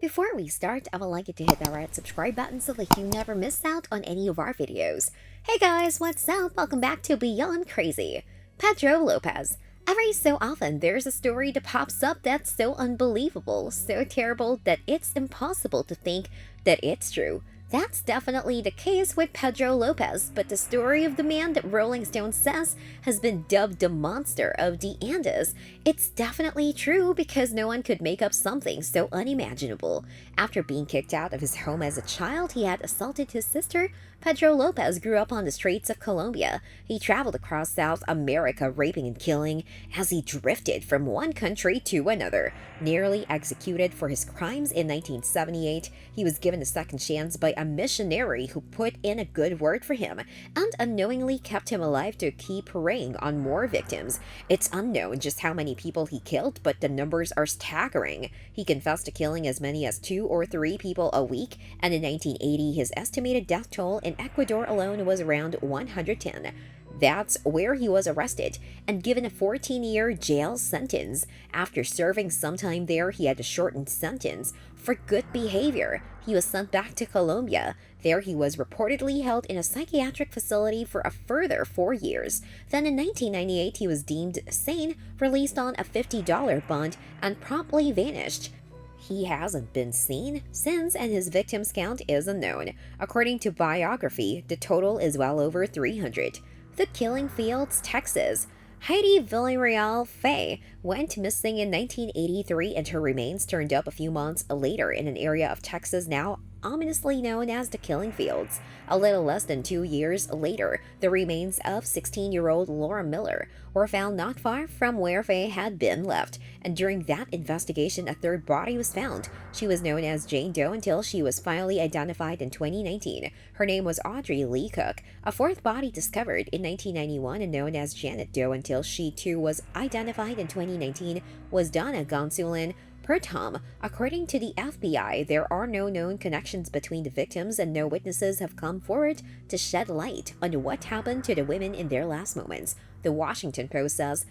Before we start, I would like you to hit that red subscribe button so that you never miss out on any of our videos. Hey guys, what's up? Welcome back to Beyond Crazy. Pedro Lopez. Every so often, there's a story that pops up that's so unbelievable, so terrible that it's impossible to think that it's true. That's definitely the case with Pedro Lopez, but the story of the man that Rolling Stone says has been dubbed the monster of the Andes. It's definitely true because no one could make up something so unimaginable. After being kicked out of his home as a child, he had assaulted his sister. Pedro Lopez grew up on the streets of Colombia. He traveled across South America raping and killing as he drifted from one country to another. Nearly executed for his crimes in 1978, he was given a second chance by a missionary who put in a good word for him and unknowingly kept him alive to keep preying on more victims. It's unknown just how many people he killed, but the numbers are staggering. He confessed to killing as many as 2 or 3 people a week, and in 1980, his estimated death toll in Ecuador alone was around 110. That's where he was arrested and given a 14-year jail sentence. After serving some time there, he had a shortened sentence for good behavior. He was sent back to Colombia. There he was reportedly held in a psychiatric facility for a further 4 years. Then in 1998, he was deemed sane, released on a $50 bond, and promptly vanished. He hasn't been seen since, and his victims count is unknown. According to biography, the total is well over 300. The Killing Fields, Texas. Heidi Villarreal Faye went missing in 1983, and her remains turned up a few months later in an area of Texas now ominously known as the Killing Fields. A little less than 2 years later, the remains of 16-year-old Laura Miller were found not far from where Faye had been left, and during that investigation, a third body was found. She was known as Jane Doe until she was finally identified in 2019. Her name was Audrey Lee Cook. A fourth body discovered in 1991 and known as Janet Doe until she too was identified in 2019 was Donna Gonsulin Pertom. According to the FBI, there are no known connections between the victims, and no witnesses have come forward to shed light on what happened to the women in their last moments. The Washington Post says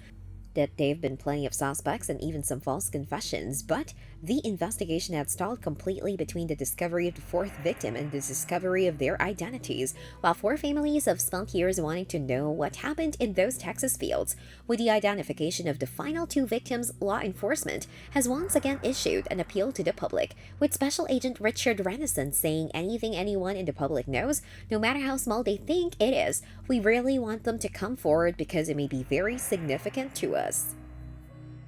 that there have been plenty of suspects and even some false confessions, but the investigation had stalled completely between the discovery of the fourth victim and the discovery of their identities, while 4 families have spent years wanting to know what happened in those Texas fields. With the identification of the final 2 victims, law enforcement has once again issued an appeal to the public, with Special Agent Richard Renison saying anything anyone in the public knows, no matter how small they think it is, we really want them to come forward because it may be very significant to us.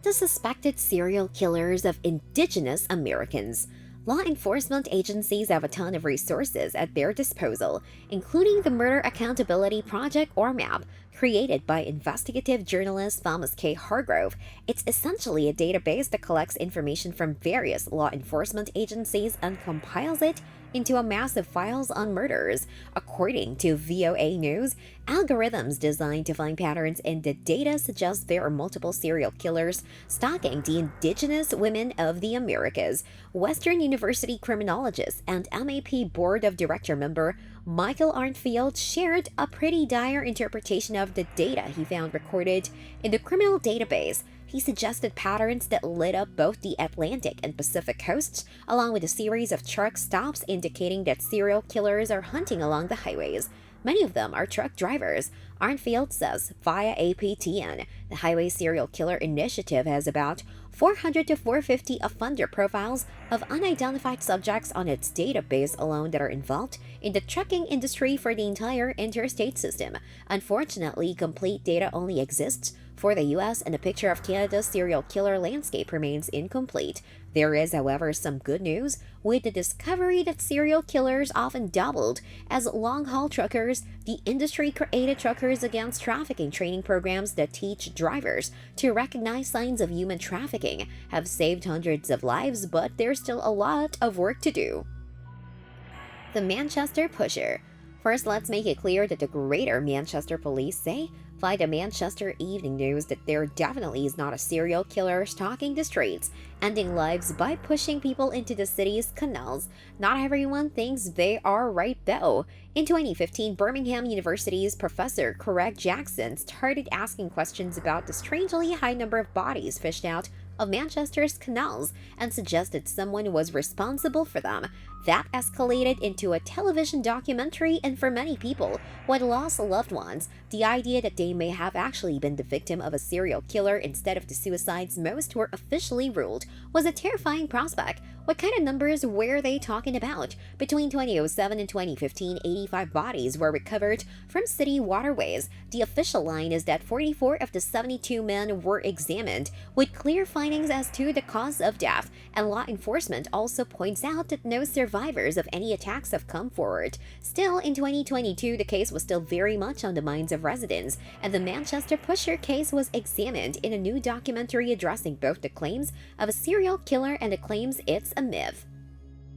The suspected serial killers of indigenous Americans. Law enforcement agencies have a ton of resources at their disposal, including the Murder Accountability Project, or MAP, created by investigative journalist Thomas K. Hargrove. It's essentially a database that collects information from various law enforcement agencies and compiles it into a massive files on murders. According to VOA News, algorithms designed to find patterns in the data suggest there are multiple serial killers stalking the indigenous women of the Americas. Western University criminologist and MAP Board of Director member Michael Arnfield shared a pretty dire interpretation of the data he found recorded in the criminal database. He suggested patterns that lit up both the Atlantic and Pacific coasts, along with a series of truck stops indicating that serial killers are hunting along the highways. Many of them are truck drivers. Arnfield says via APTN, the Highway Serial Killer Initiative has about 400 to 450 offender profiles of unidentified subjects on its database alone that are involved in the trucking industry for the entire interstate system. Unfortunately, complete data only exists for the US, and a picture of Canada's serial killer landscape remains incomplete. There is, however, some good news. With the discovery that serial killers often doubled as long-haul truckers, the industry created Truckers Against Trafficking training programs that teach drivers to recognize signs of human trafficking, have saved hundreds of lives, but there's still a lot of work to do. The Manchester Pusher. First, let's make it clear that the Greater Manchester Police say via the Manchester Evening News that there definitely is not a serial killer stalking the streets, ending lives by pushing people into the city's canals. Not everyone thinks they are right though. In 2015, Birmingham University's Professor Craig Jackson started asking questions about the strangely high number of bodies fished out of Manchester's canals and suggested someone was responsible for them. That escalated into a television documentary, and for many people who had lost loved ones, the idea that they may have actually been the victim of a serial killer instead of the suicides most were officially ruled was a terrifying prospect. What kind of numbers were they talking about? Between 2007 and 2015, 85 bodies were recovered from city waterways. The official line is that 44 of the 72 men were examined, with clear findings as to the cause of death, and law enforcement also points out that no survivors of any attacks have come forward. Still, in 2022, the case was still very much on the minds of residents, and the Manchester Pusher case was examined in a new documentary addressing both the claims of a serial killer and the claims it's a myth.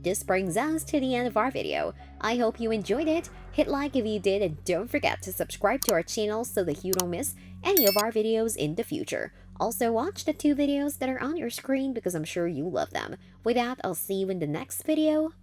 This brings us to the end of our video. I hope you enjoyed it. Hit like if you did, and don't forget to subscribe to our channel so that you don't miss any of our videos in the future. Also, watch the 2 videos that are on your screen because I'm sure you love them. With that, I'll see you in the next video.